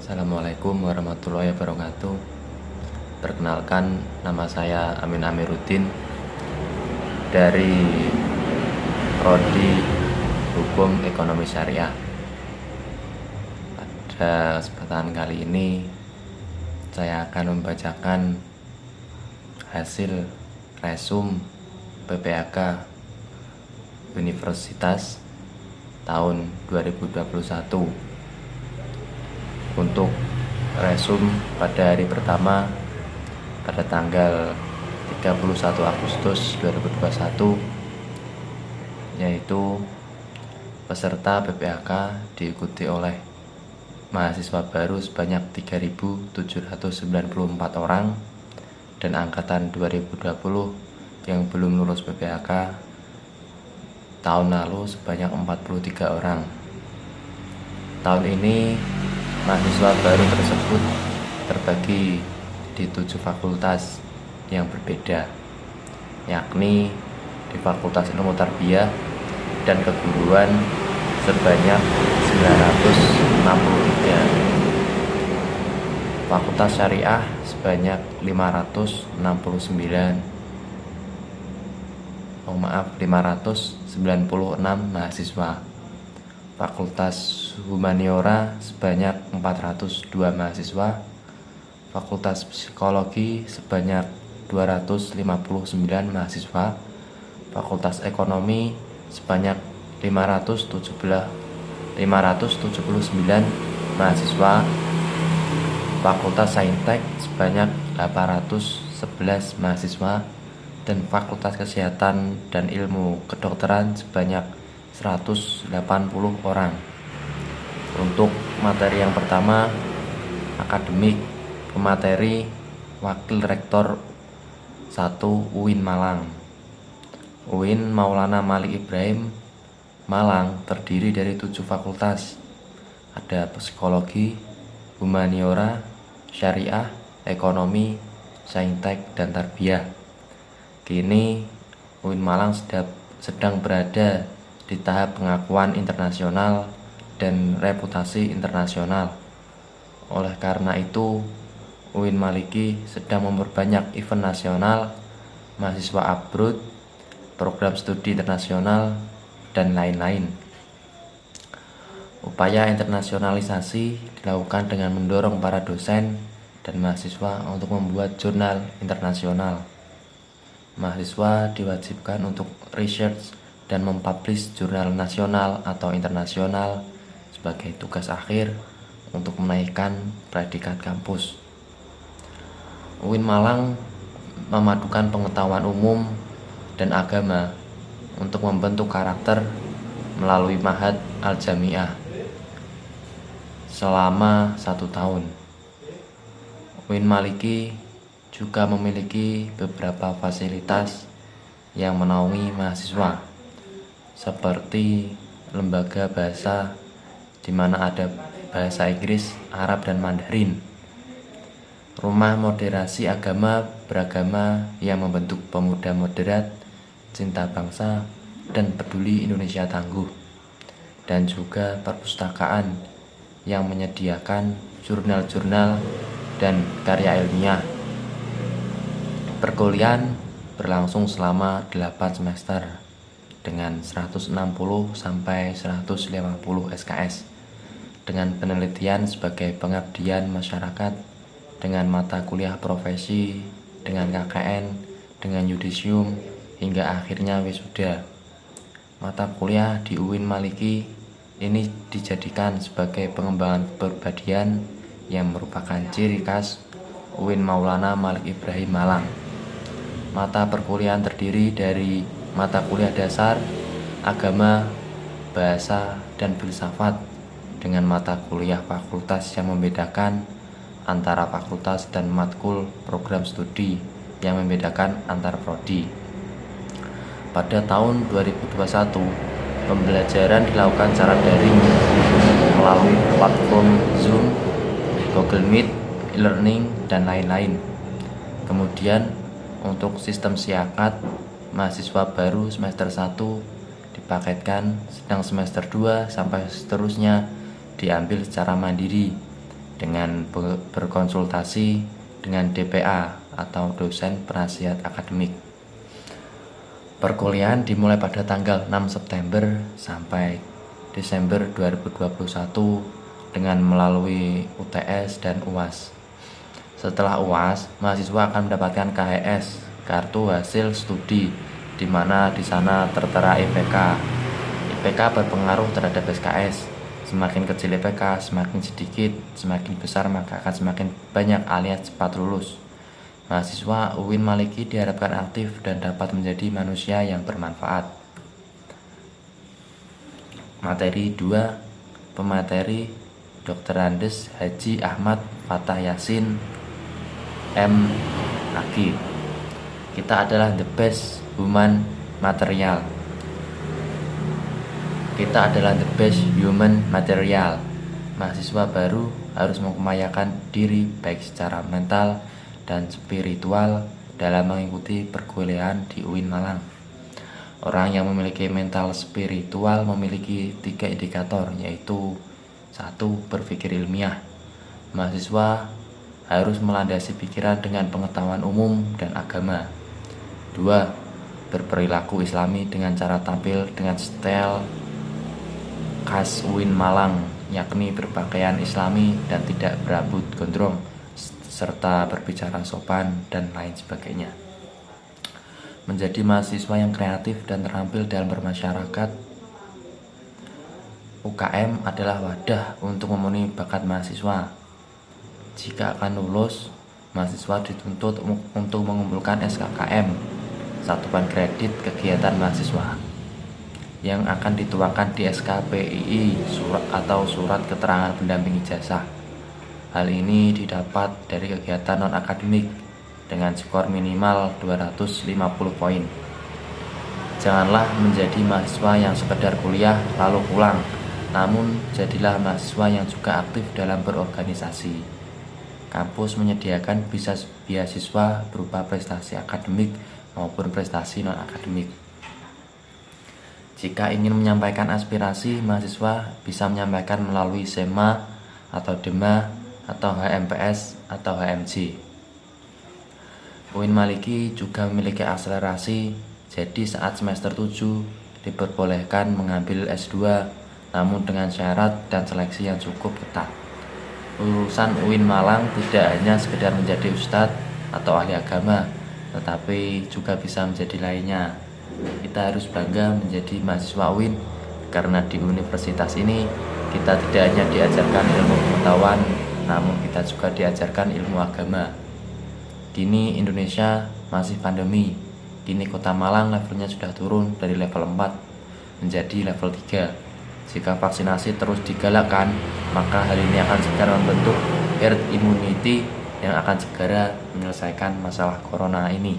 Assalamualaikum warahmatullahi wabarakatuh. Perkenalkan, nama saya Amin Amiruddin dari Prodi Hukum Ekonomi Syariah. Pada kesempatan kali ini saya akan membacakan hasil resum PPAK Universitas tahun 2021. Untuk resum pada hari pertama pada tanggal 31 Agustus 2021, yaitu peserta PPAK diikuti oleh mahasiswa baru sebanyak 3.794 orang dan angkatan 2020 yang belum lulus PPAK tahun lalu sebanyak 43 orang. Tahun ini mahasiswa baru tersebut terbagi di 7 fakultas yang berbeda, yakni di Fakultas Ilmu Tarbiyah dan Keguruan sebanyak 963, Fakultas Syariah sebanyak 596 mahasiswa, Fakultas Humaniora sebanyak 402 mahasiswa, Fakultas Psikologi sebanyak 259 mahasiswa, Fakultas Ekonomi sebanyak 579 mahasiswa, Fakultas Saintek sebanyak 811 mahasiswa, dan Fakultas Kesehatan dan Ilmu Kedokteran sebanyak 180 orang. Untuk materi yang pertama, akademik, pemateri Wakil Rektor 1 UIN Malang. UIN Maulana Malik Ibrahim Malang terdiri dari 7 fakultas. Ada Psikologi, Humaniora, Syariah, Ekonomi, Saintek, dan Tarbiyah. Kini UIN Malang sedang berada di tahap pengakuan internasional dan reputasi internasional. Oleh karena itu, UIN Maliki sedang memperbanyak event nasional, mahasiswa abroad, program studi internasional, dan lain-lain. Upaya internasionalisasi dilakukan dengan mendorong para dosen dan mahasiswa untuk membuat jurnal internasional. Mahasiswa diwajibkan untuk research dan mempublish jurnal nasional atau internasional sebagai tugas akhir untuk menaikkan predikat kampus. UIN Malang memadukan pengetahuan umum dan agama untuk membentuk karakter melalui Ma'had Al-Jami'ah selama 1 tahun. UIN Maliki juga memiliki beberapa fasilitas yang menaungi mahasiswa, seperti lembaga bahasa di mana ada bahasa Inggris, Arab, dan Mandarin. Rumah moderasi agama beragama yang membentuk pemuda moderat, cinta bangsa, dan peduli Indonesia tangguh. Dan juga perpustakaan yang menyediakan jurnal-jurnal dan karya ilmiah. Perkuliahan berlangsung selama 8 semester dengan 160 sampai 150 SKS dengan penelitian sebagai pengabdian masyarakat, dengan mata kuliah profesi, dengan KKN, dengan yudisium, hingga akhirnya wisuda. Mata kuliah di UIN Maliki ini dijadikan sebagai pengembangan kepribadian yang merupakan ciri khas UIN Maulana Malik Ibrahim Malang. Mata perkuliahan terdiri dari mata kuliah dasar, agama, bahasa, dan filsafat, dengan mata kuliah fakultas yang membedakan antara fakultas dan matkul program studi yang membedakan antar prodi. Pada tahun 2021, pembelajaran dilakukan secara daring melalui platform Zoom, Google Meet, e-learning, dan lain-lain. Kemudian untuk sistem siakat, mahasiswa baru semester 1 dipaketkan, sedang semester 2 sampai seterusnya diambil secara mandiri dengan berkonsultasi dengan DPA atau dosen penasihat akademik. Perkuliahan dimulai pada tanggal 6 September sampai Desember 2021 dengan melalui UTS dan UAS. Setelah UAS, mahasiswa akan mendapatkan KHS, kartu hasil studi, di mana di sana tertera IPK. IPK berpengaruh terhadap SKS. Semakin kecil IPK, semakin sedikit, semakin besar maka akan semakin banyak alias cepat lulus. Mahasiswa UIN Maliki diharapkan aktif dan dapat menjadi manusia yang bermanfaat. Materi 2, pemateri Dr. Andes Haji Ahmad Fatah Yasin M.Ag. Kita adalah the best human material. Kita adalah the best human material. Mahasiswa baru harus mengupayakan diri baik secara mental dan spiritual dalam mengikuti perkuliahan di UIN Malang. Orang yang memiliki mental spiritual memiliki 3 indikator, yaitu 1. Berpikir ilmiah. Mahasiswa harus melandasi pikiran dengan pengetahuan umum dan agama. 2. Berperilaku islami dengan cara tampil dengan style khas UIN Malang, yakni berpakaian islami dan tidak berambut gondrong, serta berbicara sopan dan lain sebagainya. Menjadi mahasiswa yang kreatif dan terampil dalam bermasyarakat. UKM adalah wadah untuk memenuhi bakat mahasiswa. Jika akan lulus, mahasiswa dituntut untuk mengumpulkan SKKM, Satuan Kredit Kegiatan Mahasiswa, yang akan dituangkan di SKPII atau Surat Keterangan Pendamping Ijazah. Hal ini didapat dari kegiatan non-akademik dengan skor minimal 250 poin. Janganlah menjadi mahasiswa yang sekedar kuliah lalu pulang, namun jadilah mahasiswa yang juga aktif dalam berorganisasi. Kampus menyediakan beasiswa berupa prestasi akademik maupun prestasi non-akademik. Jika ingin menyampaikan aspirasi, mahasiswa bisa menyampaikan melalui SEMA atau DEMA atau HMPS atau HMJ. UIN Maliki juga memiliki akselerasi, jadi saat semester 7 diperbolehkan mengambil S2, namun dengan syarat dan seleksi yang cukup ketat. Lulusan UIN Malang tidak hanya sekedar menjadi ustadz atau ahli agama, tetapi juga bisa menjadi lainnya. Kita harus bangga menjadi mahasiswa UIN, karena di universitas ini kita tidak hanya diajarkan ilmu pengetahuan, namun kita juga diajarkan ilmu agama. Kini Indonesia masih pandemi. Kini Kota Malang levelnya sudah turun dari level 4 menjadi level 3. Jika vaksinasi terus digalakkan, maka hal ini akan segera membentuk herd immunity yang akan segera menyelesaikan masalah corona ini.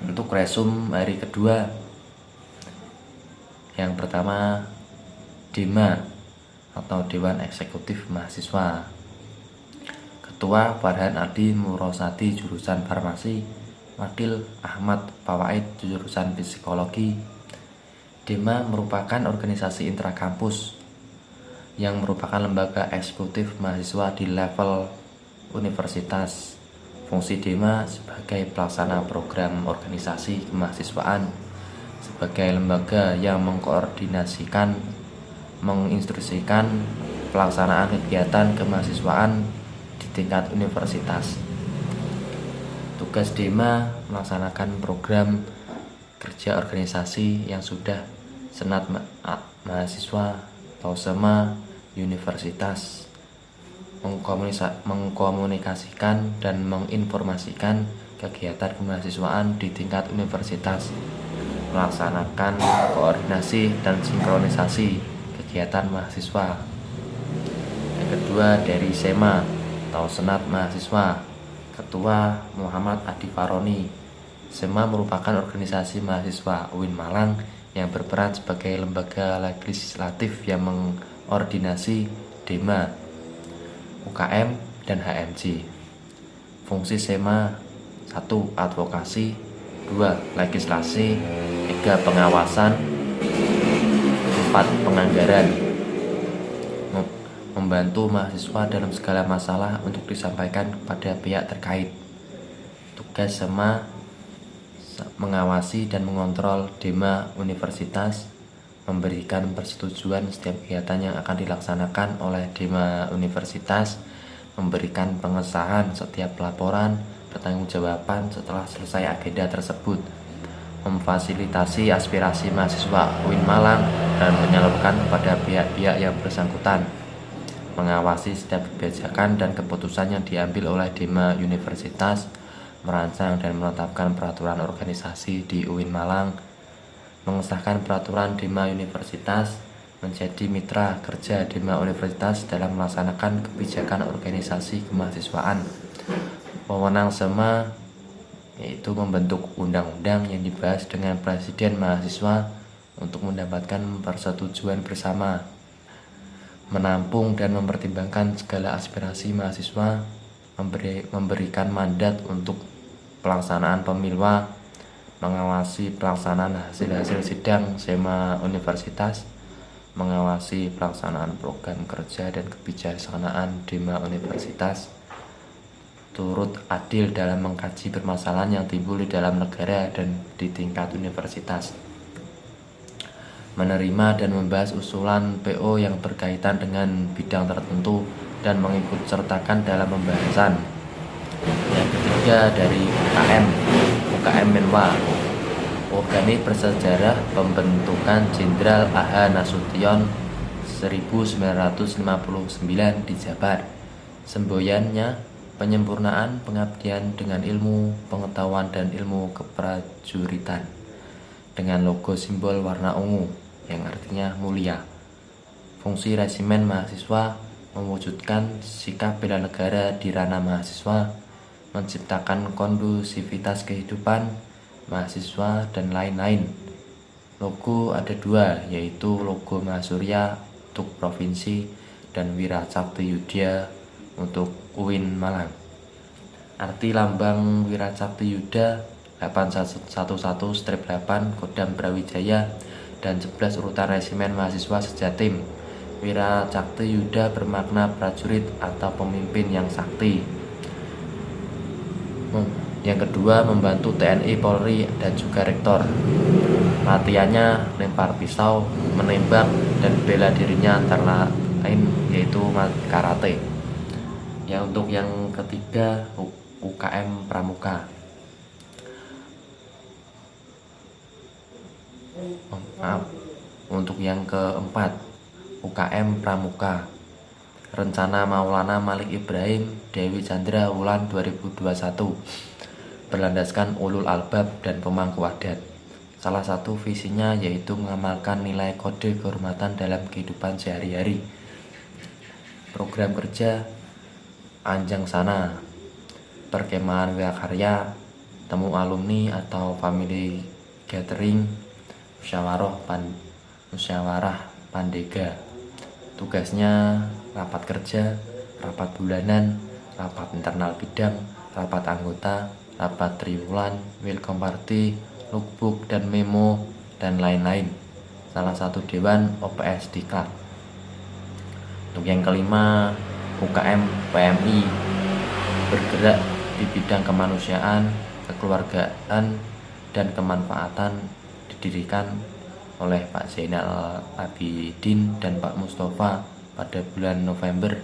Untuk resum hari kedua, yang pertama DEMA atau Dewan Eksekutif Mahasiswa. Ketua Farhan Adi Murosati jurusan Farmasi, Wakil Ahmad Fawaid jurusan Psikologi. DEMA merupakan organisasi intrakampus yang merupakan lembaga eksekutif mahasiswa di level universitas. Fungsi DEMA sebagai pelaksana program organisasi kemahasiswaan, sebagai lembaga yang mengkoordinasikan, menginstruksikan pelaksanaan kegiatan kemahasiswaan di tingkat universitas. Tugas DEMA melaksanakan program kerja organisasi yang sudah Senat Mahasiswa atau SEMA Universitas mengkomunikasikan dan menginformasikan kegiatan kemahasiswaan di tingkat universitas, melaksanakan koordinasi dan sinkronisasi kegiatan mahasiswa. Yang kedua dari SEMA atau Senat Mahasiswa, Ketua Muhammad Adi Faroni. SEMA merupakan organisasi mahasiswa UIN Malang yang berperan sebagai lembaga legislatif yang mengordinasi DEMA, UKM, dan HMJ. Fungsi SEMA: 1. Advokasi, 2. Legislasi, 3. Pengawasan, 4. Penganggaran. membantu mahasiswa dalam segala masalah untuk disampaikan kepada pihak terkait. Tugas SEMA mengawasi dan mengontrol DEMA universitas, memberikan persetujuan setiap kegiatan yang akan dilaksanakan oleh DEMA universitas, memberikan pengesahan setiap laporan, pertanggungjawaban setelah selesai agenda tersebut, memfasilitasi aspirasi mahasiswa UIN Malang dan menyalurkan kepada pihak-pihak yang bersangkutan, mengawasi setiap kebijakan dan keputusan yang diambil oleh DEMA universitas, merancang dan menetapkan peraturan organisasi di UIN Malang, mengesahkan peraturan DEMA universitas, menjadi mitra kerja DEMA universitas dalam melaksanakan kebijakan organisasi kemahasiswaan. Wewenang SEMA yaitu membentuk undang-undang yang dibahas dengan presiden mahasiswa untuk mendapatkan persetujuan bersama, menampung dan mempertimbangkan segala aspirasi mahasiswa, memberikan mandat untuk pelaksanaan pemilwa, mengawasi pelaksanaan hasil-hasil sidang SEMA universitas, mengawasi pelaksanaan program kerja dan kebijaksanaan DEMA universitas, turut adil dalam mengkaji permasalahan yang timbul di dalam negara dan di tingkat universitas, menerima dan membahas usulan PO yang berkaitan dengan bidang tertentu dan mengikut sertakan dalam pembahasan. Yang ketiga dari UKM Menwa, Organik Bersejarah Pembentukan Jenderal A.H. Nasution 1959 di Jabar. Semboyannya penyempurnaan pengabdian dengan ilmu, pengetahuan dan ilmu keprajuritan, dengan logo simbol warna ungu yang artinya mulia. Fungsi resimen mahasiswa mewujudkan sikap bela negara di ranah mahasiswa, menciptakan kondusivitas kehidupan mahasiswa dan lain-lain. Logo ada dua, yaitu logo Mahasurya untuk provinsi dan Wiracaktiyuda untuk UIN Malang. Arti lambang Wiracaktiyuda 811-8 Kodam Brawijaya dan 11 urutan resimen mahasiswa sejatim. Wiracaktiyuda bermakna prajurit atau pemimpin yang sakti. Yang kedua, membantu TNI, Polri, dan juga rektor. Latihannya lempar pisau, menembak, dan bela dirinya antara lain yaitu karate. Ya, untuk yang ketiga UKM Pramuka. Untuk yang keempat UKM Pramuka. Rencana Maulana Malik Ibrahim Dewi Chandra Wulan 2021, berlandaskan ulul albab dan pemangku adat. Salah satu visinya yaitu mengamalkan nilai kode kehormatan dalam kehidupan sehari-hari. Program kerja Anjang Sana, perkemahan karya, temu alumni atau family gathering, musyawarah pandega. Tugasnya rapat kerja, rapat bulanan, rapat internal bidang, rapat anggota, rapat triwulan, welcome party, lookbook dan memo, dan lain-lain. Salah satu dewan OPS Diklat. Untuk yang kelima, UKM PMI, bergerak di bidang kemanusiaan, kekeluargaan, dan kemanfaatan, didirikan oleh Pak Zainal Abidin dan Pak Mustafa pada bulan November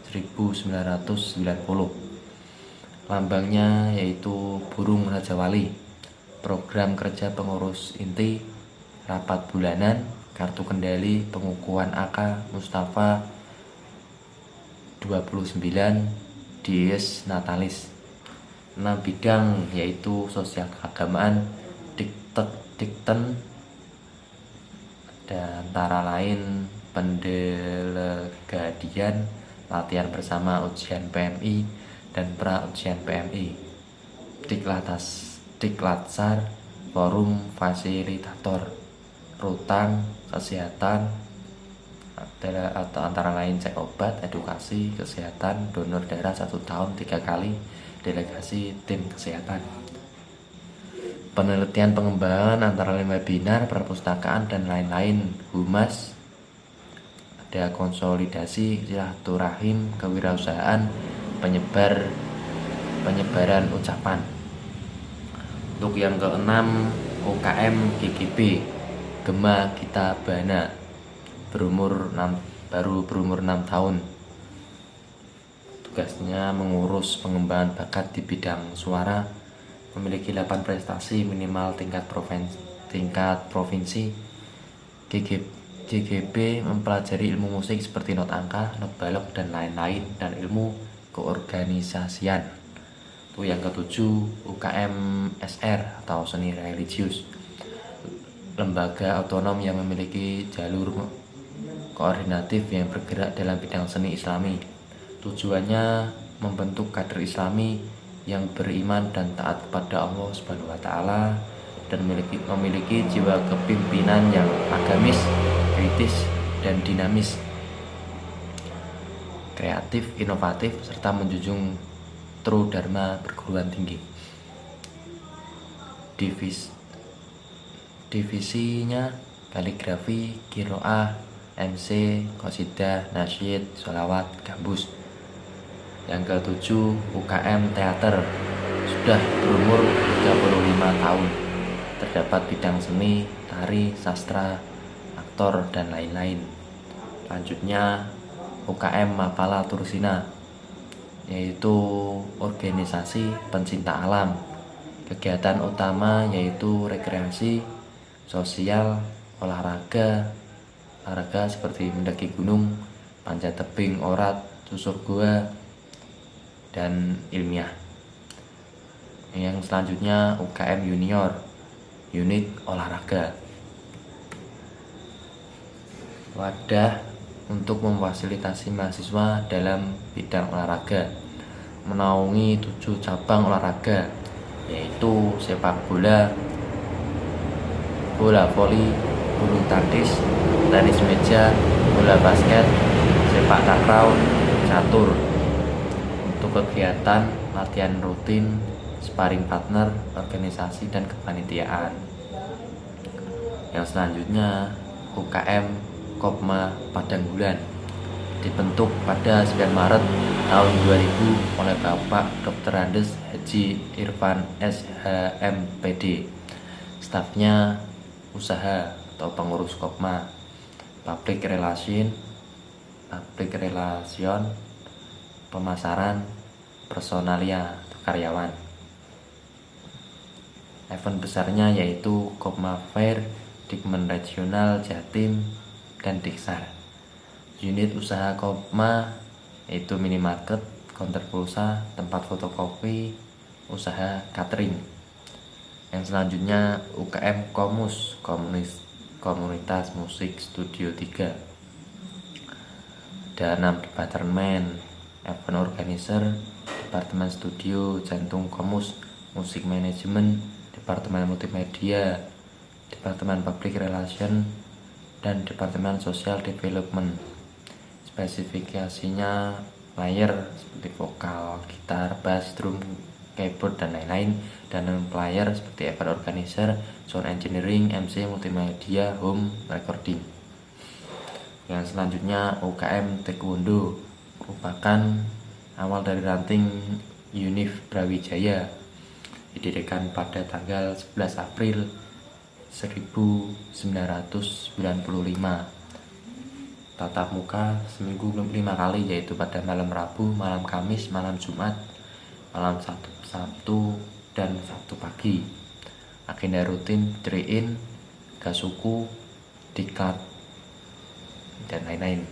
1990. Lambangnya yaitu burung Raja Wali. Program kerja pengurus inti, rapat bulanan, kartu kendali, pengukuhan AK Mustafa 29, Dies Natalis. 6 bidang yaitu sosial keagamaan, dikten, dan antara lain pendelegadian, latihan bersama ujian PMI dan pra-ujian PMI, Diklatsar, forum fasilitator, rutang, kesehatan, atau antara lain cek obat, edukasi, kesehatan, donor darah 1 tahun 3 kali, delegasi tim kesehatan. Penelitian pengembangan antara lain webinar, perpustakaan, dan lain-lain. Humas ada konsolidasi silaturahim, kewirausahaan, penyebaran ucapan. Untuk yang keenam, UKM GGB Gema Gita Bana, baru berumur 6 tahun. Tugasnya mengurus pengembangan bakat di bidang suara, memiliki 8 prestasi minimal tingkat provinsi. GGB mempelajari ilmu musik seperti not angka, not balok, dan lain-lain, dan ilmu keorganisasian. Itu yang ketujuh, UKM SR atau seni religius, lembaga otonom yang memiliki jalur koordinatif yang bergerak dalam bidang seni Islami. Tujuannya membentuk kader Islami yang beriman dan taat kepada Allah Subhanahu wa taala dan memiliki jiwa kepimpinan yang agamis, kritis, dan dinamis, kreatif, inovatif, serta menjunjung true dharma perguruan tinggi. Divisinya kaligrafi, qiraah, MC, qasidah, nasyid, sholawat, gambus. Yang ketujuh, UKM teater, sudah berumur 35 tahun. Terdapat bidang seni, tari, sastra, aktor, dan lain-lain. Selanjutnya, UKM Mapala Tursina, yaitu organisasi pencinta alam. Kegiatan utama yaitu rekreasi, sosial, olahraga seperti mendaki gunung, panjat tebing, orat, susur gua, dan ilmiah. Yang selanjutnya UKM Junior, unit olahraga, wadah untuk memfasilitasi mahasiswa dalam bidang olahraga, menaungi 7 cabang olahraga, yaitu sepak bola, bola voli, bulu tangkis, tenis meja, bola basket, sepak takraw, catur. Untuk kegiatan latihan rutin, sparring partner, organisasi, dan kepanitiaan. Yang selanjutnya UKM Kopma Padang Bulan, dibentuk pada 9 Maret tahun 2000 oleh Bapak Dr. Andes Haji Irfan SHMPD. Stafnya usaha atau pengurus Kopma, public relation, pemasaran, personalia, karyawan. Event besarnya yaitu Kopma Fair, Dikmen Regional Jatim, dan Diksar. Unit usaha Kopma yaitu minimarket, counter pulsa, tempat fotokopi, usaha catering. Yang selanjutnya UKM Komus, Komunitas Musik Studio 3. Ada 6 departemen: event organizer, departemen studio, jantung Komus, musik manajemen, departemen multimedia, departemen public relation, dan departemen social development. Spesifikasinya player seperti vokal, gitar, bass, drum, keyboard, dan lain-lain, dan non-player seperti event organizer, sound engineering, MC, multimedia, home recording. Yang selanjutnya UKM Taekwondo, merupakan awal dari ranting Unif Brawijaya, didirikan pada tanggal 11 April 1995. Tatap muka seminggu 5 kali, yaitu pada malam Rabu, malam Kamis, malam Jumat, malam Sabtu, dan Sabtu pagi. Agenda rutin, drill-in, gasuku, diklat, dan lain-lain.